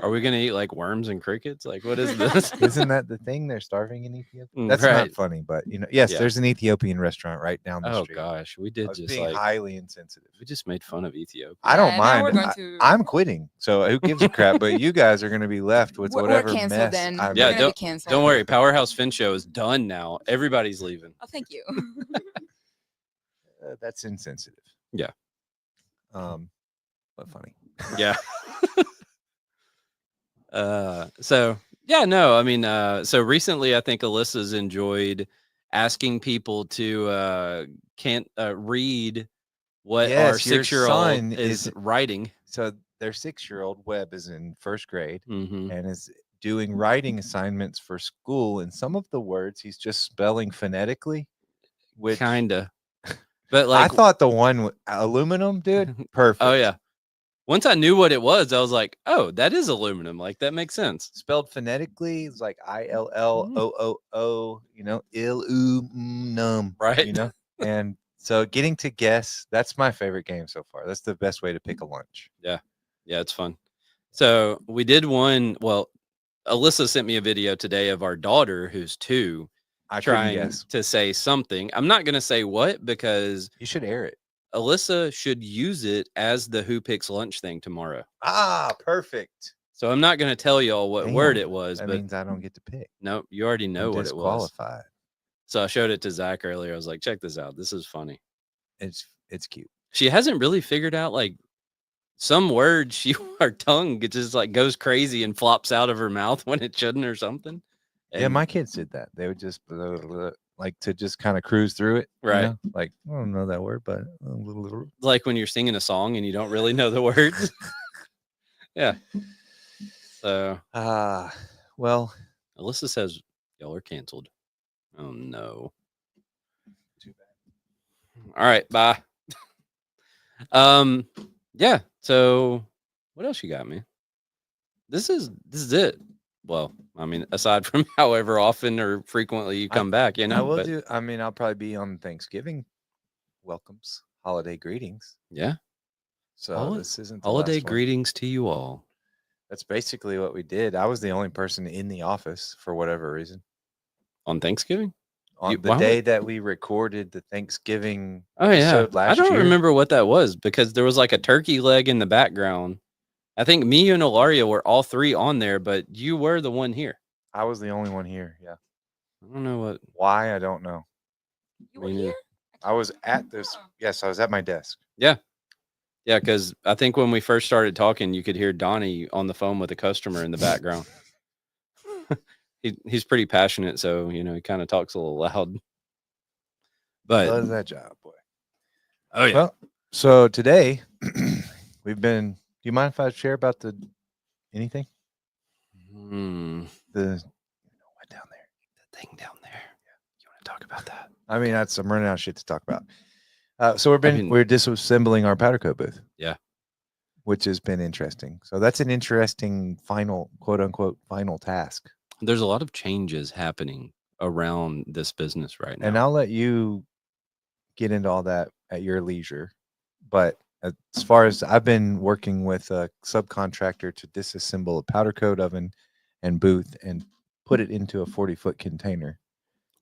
Are we gonna eat like worms and crickets? Like, what is this? Isn't that the thing? They're starving in Ethiopia. That's not Right. funny, but you know, yes, Yeah. there's an Ethiopian restaurant right down the Oh street. gosh, we I did was just being like highly insensitive. we just made fun of Ethiopia. I don't Yeah, now we're mind. going to- I'm quitting. So who gives a crap? But you guys are going to be left with We're whatever canceled mess. then. I We're Yeah, made. gonna be canceled. Don't worry, PowerHouse Fin Show is done now. Everybody's leaving. Oh, thank you. That's insensitive. Yeah. But funny. Yeah. So yeah, no, so recently I think Alyssa's enjoyed asking people to can't read what Yes, our your 6-year-old son is is- writing. So their 6-year-old Webb is in first grade Mm-hmm. and is doing writing assignments for school, and some of the words he's just spelling phonetically. Which Kinda. But I like, thought the one with aluminum, dude, perfect. oh yeah. Once I knew what it was, I was like, oh, that is aluminum. Like that makes sense. Spelled phonetically, it's like ILLOOO, you know, illum, Right. you know. And so getting to guess, that's my favorite game so far. That's the best way to pick a lunch. Yeah, it's fun. So we did one. Well, Alyssa sent me a video today of our daughter, who's 2, I couldn't trying guess. to say something. I'm not going to say what because You should air it. Alyssa should use it as the Who Picks Lunch thing tomorrow. Ah, perfect. So I'm not going to tell y'all what word Damn, it was, That but means I don't get to pick. no, you already know I'm what it was. disqualified. So I showed it to Zach earlier. I was like, check this out. This is funny. It's cute. She hasn't really figured out like some words. Her tongue it just like goes crazy and flops out of her mouth when it shouldn't or something. Yeah, And- my kids did that. They would just like to just kind of cruise through it. you Right. know? Like, I don't know that word, but like when you're singing a song and you don't really know the words. Yeah. So well, Alyssa says y'all are canceled. Oh no. too bad. All right, bye. Yeah. So what else you got, man? This is it. Well, aside from however often or frequently you come back, you know. I will but do. I mean, I'll probably be on Thanksgiving welcomes, holiday greetings. Yeah. So Holi- this isn't the Holiday last one. greetings to you all. That's basically what we did. I was the only person in the office for whatever reason. On Thanksgiving? On the why day would- that we recorded the Thanksgiving Oh yeah, episode I last don't year. remember what that was because there was like a turkey leg in the background. I think me and Ilaria were all three on there, but you were the one here. I was the only one here. Yeah. I don't know what. Why? I don't know. You were Me neither. here? I was at this. Yes, I was at my desk. Yeah, because I think when we first started talking, you could hear Donnie on the phone with a customer in the background. He's pretty passionate, so he kind of talks a little loud. But Loves that job, boy. oh yeah, Well, so today we've been. Do you mind if I share about anything? The what down there? the thing down there. You want to talk about that? I mean, I'm running out of shit to talk about. So we're mean- disassembling our powder coat booth. Yeah. Which has been interesting. So that's an interesting final, quote unquote, final task. There's a lot of changes happening around this business right now. And I'll let you get into all that at your leisure. But as far as I've been working with a subcontractor to disassemble a powder coat oven and booth and put it into a 40-foot container,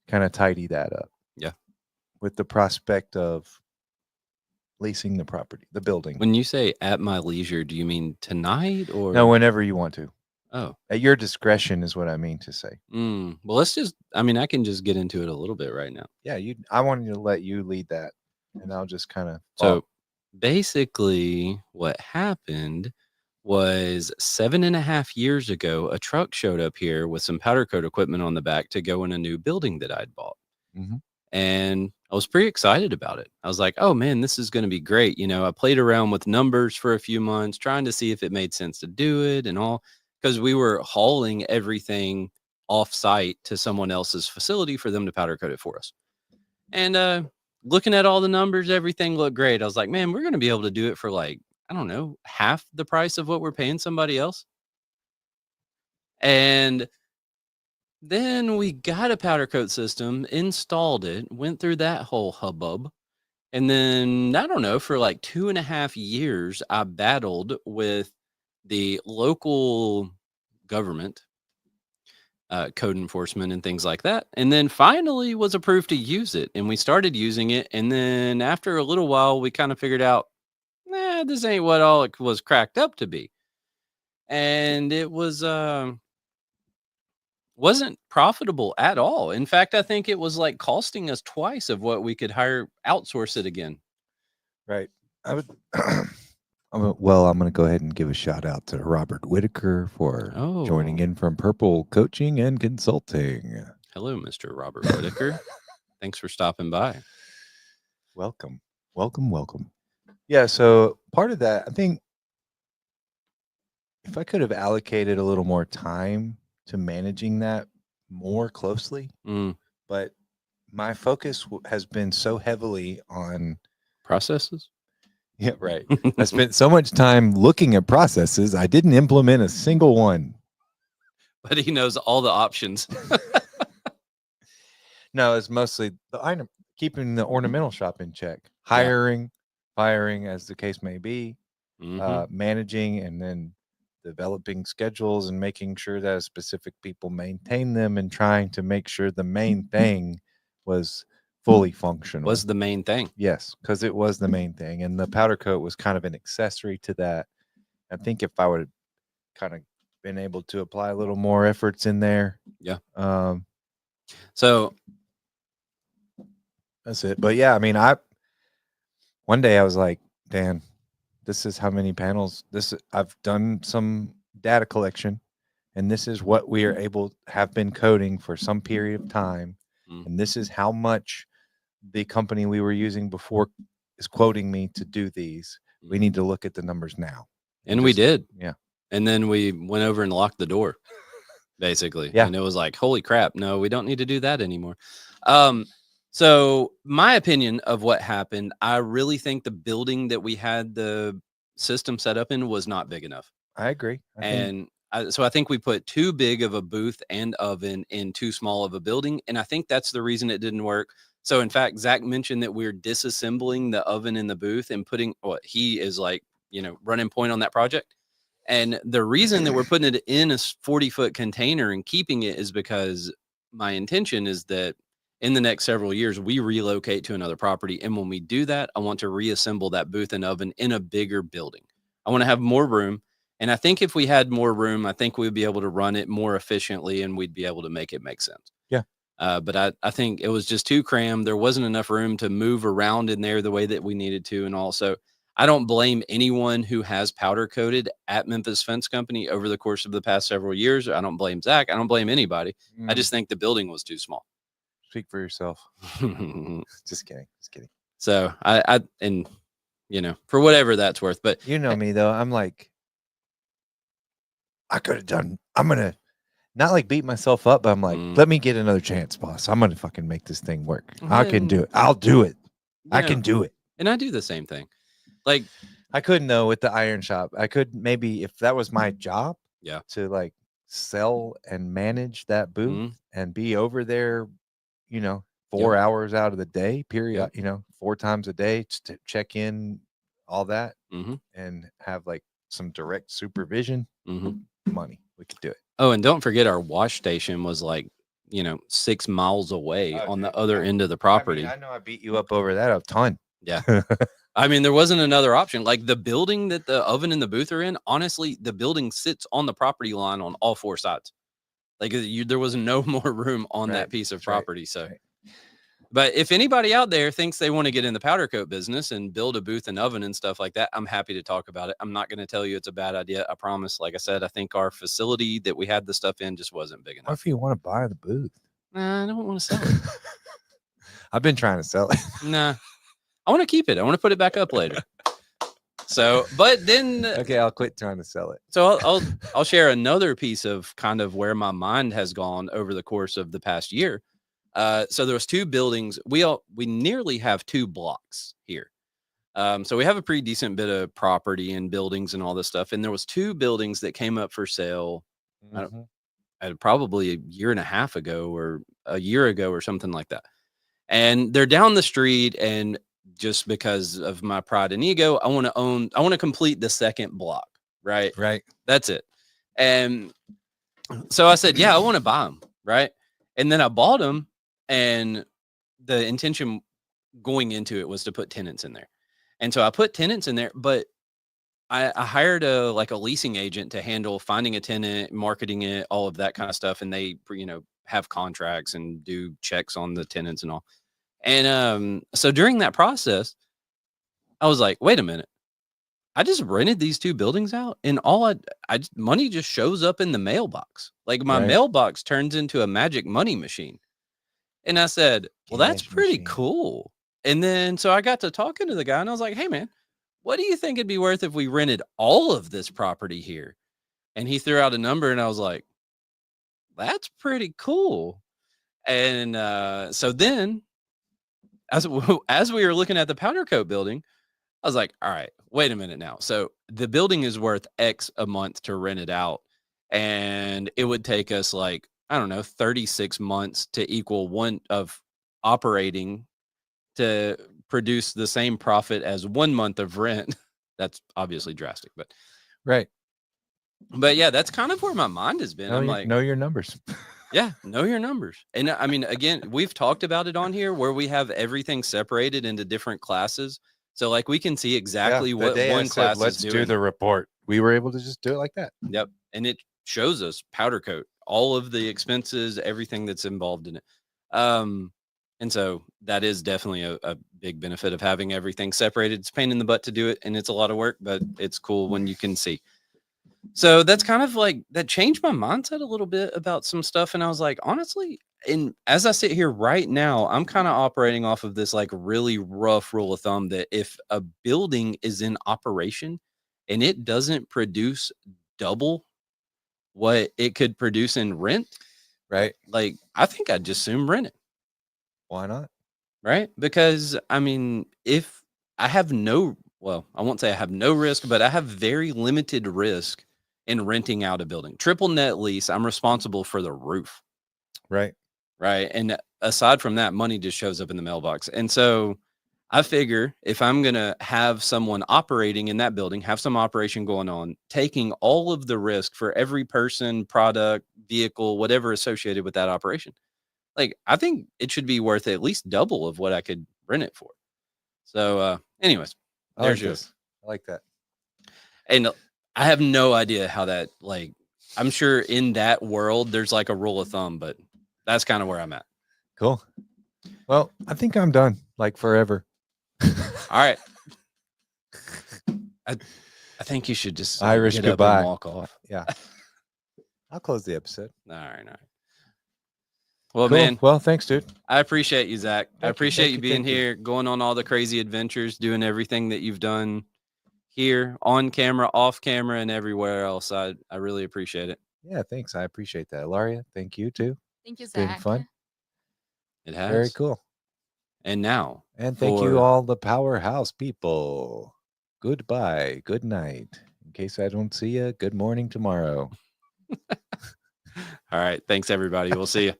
kind of tidy that up. Yeah. With the prospect of leasing the property, the building. When you say at my leisure, do you mean tonight or No, whenever you want to. Oh, At your discretion is what I mean to say. well, let's just. I mean, I can just get into it a little bit right now. Yeah, I wanted to let you lead that, and I'll just kind of. So, basically, what happened was 7.5 years ago, a truck showed up here with some powder coat equipment on the back to go in a new building that I'd bought. Mhm. And I was pretty excited about it. I was like, oh man, this is going to be great. I played around with numbers for a few months, trying to see if it made sense to do it and all, because we were hauling everything off site to someone else's facility for them to powder coat it for us. And looking at all the numbers, everything looked great. I was like, man, we're going to be able to do it for like, I don't know, half the price of what we're paying somebody else. And then we got a powder coat system, installed it, went through that whole hubbub. And then, I don't know, for like 2.5 years, I battled with the local government, code enforcement and things like that. And then finally was approved to use it. And we started using it. And then after a little while, we kind of figured out, this ain't what all it was cracked up to be. And it wasn't profitable at all. In fact, I think it was like costing us twice of what we could outsource it again. Right. I would. I'm going to go ahead and give a shout out to Robert Whitaker for joining in from Purple Coaching and Consulting. Hello, Mr. Robert Whitaker. Thanks for stopping by. Welcome. Yeah. So part of that, I think, if I could have allocated a little more time to managing that more closely, but my focus has been so heavily on processes. Yeah, right. I spent so much time looking at processes, I didn't implement a single one. But he knows all the options. No, it's mostly keeping the ornamental shop in check, hiring, firing, as the case may be, managing, and then developing schedules and making sure that specific people maintain them and trying to make sure the main thing was fully functional. Was the main thing. Yes, because it was the main thing. And the powder coat was kind of an accessory to that. I think if I would have kind of been able to apply a little more efforts in there. Yeah. So that's it. But yeah, I mean, one day I was like, Dan, this is how many panels I've done some data collection, and this is what we are have been coding for some period of time. And this is how much the company we were using before is quoting me to do these. We need to look at the numbers now. And we did. Yeah. And then we went over and locked the door, basically. Yeah. And it was like, holy crap, no, we don't need to do that anymore. So my opinion of what happened, I really think the building that we had the system set up in was not big enough. I agree. So I think we put too big of a booth and oven in too small of a building. And I think that's the reason it didn't work. So in fact, Zach mentioned that we're disassembling the oven in the booth and putting what he is like, running point on that project. And the reason that we're putting it in a 40-foot container and keeping it is because my intention is that in the next several years, we relocate to another property. And when we do that, I want to reassemble that booth and oven in a bigger building. I want to have more room. And I think if we had more room, I think we'd be able to run it more efficiently and we'd be able to make it make sense. Yeah. But I think it was just too crammed. There wasn't enough room to move around in there the way that we needed to. And also, I don't blame anyone who has powder coated at Memphis Fence Company over the course of the past several years. I don't blame Zach. I don't blame anybody. I just think the building was too small. Speak for yourself. Just kidding. So and you know, for whatever that's worth, but You know me though. I'm like, I could have done. I'm gonna not like beat myself up, but I'm like, let me get another chance, boss. I'm gonna fucking make this thing work. I can do it. I'll do it. I can do it. And I do the same thing. Like I couldn't though with the iron shop. I could maybe if that was my job, to like sell and manage that booth and be over there, 4 hours out of the day, period, 4 times a day to check in, all that, and have like some direct supervision, money. We could do it. Oh, and don't forget our wash station was like, 6 miles away on the other end of the property. I know I beat you up over that a ton. Yeah. I mean, there wasn't another option. Like the building that the oven and the booth are in, honestly, the building sits on the property line on all 4 sides. Like there was no more room on that piece of property. So, but if anybody out there thinks they want to get in the powder coat business and build a booth and oven and stuff like that, I'm happy to talk about it. I'm not going to tell you it's a bad idea. I promise. Like I said, I think our facility that we had the stuff in just wasn't big enough. What if you want to buy the booth? Nah, I don't want to sell it. I've been trying to sell it. Nah, I want to keep it. I want to put it back up later. So, but then okay, I'll quit trying to sell it. So I'll share another piece of kind of where my mind has gone over the course of the past year. So there was 2 buildings. We nearly have 2 blocks here. So we have a pretty decent bit of property and buildings and all this stuff. And there was 2 buildings that came up for sale probably a year and a half ago or a year ago or something like that. And they're down the street, and just because of my pride and ego, I want to complete the second block. Right. That's it. And so I said, yeah, I want to buy them. Right. And then I bought them, and the intention going into it was to put tenants in there. And so I put tenants in there, but I hired a leasing agent to handle finding a tenant, marketing it, all of that kind of stuff. And they, have contracts and do checks on the tenants and all. And so during that process, I was like, wait a minute. I just rented these 2 buildings out, and all money just shows up in the mailbox. Like my mailbox turns into a magic money machine. And I said, well, that's pretty cool. And then, so I got to talking to the guy, and I was like, hey man, what do you think it'd be worth if we rented all of this property here? And he threw out a number, and I was like, that's pretty cool. And so then as we were looking at the powder coat building, I was like, all right, wait a minute now. So the building is worth X a month to rent it out. And it would take us 36 months to equal one of operating to produce the same profit as 1 month of rent. That's obviously drastic, but yeah, that's kind of where my mind has been. Know your numbers. Yeah, know your numbers. And I mean, again, we've talked about it on here where we have everything separated into different classes. So we can see exactly what one class let's is doing. do the report. We were able to just do it like that. Yep. And it shows us powder coat, all of the expenses, everything that's involved in it. And so that is definitely a big benefit of having everything separated. It's a pain in the butt to do it, and it's a lot of work, but it's cool when you can see. So that's kind of that changed my mindset a little bit about some stuff. And I was like, honestly, and as I sit here right now, I'm kind of operating off of this really rough rule of thumb that if a building is in operation and it doesn't produce double what it could produce in rent, I think I'd just soon rent it. Why not? Right? Because I mean, if I have I won't say I have no risk, but I have very limited risk in renting out a building. Triple net lease, I'm responsible for the roof. Right. And aside from that, money just shows up in the mailbox. And so I figure if I'm going to have someone operating in that building, have some operation going on, taking all of the risk for every person, product, vehicle, whatever associated with that operation, like I think it should be worth at least double of what I could rent it for. So, anyways, I like there's yours. this. I like that. And I have no idea how that, like, I'm sure in that world, there's like a rule of thumb, but that's kind of where I'm at. Cool. Well, I think I'm done, like forever. All right. I think you should just Irish get up goodbye. and walk off. Yeah. I'll close the episode. All right. Well, Cool. man, Well, thanks, dude. I appreciate you, Zach. I Thank you, appreciate thank you you, being thank you. here, going on all the crazy adventures, doing everything that you've done here on camera, off camera, and everywhere else. I really appreciate it. Yeah, thanks. I appreciate that. Laria, thank you too. Thank you, It's been Zach. fun. It has. Very cool. And now, And thank you all the PowerHouse people. Goodbye. Good night. In case I don't see you, good morning tomorrow. All right. Thanks, everybody. We'll see you.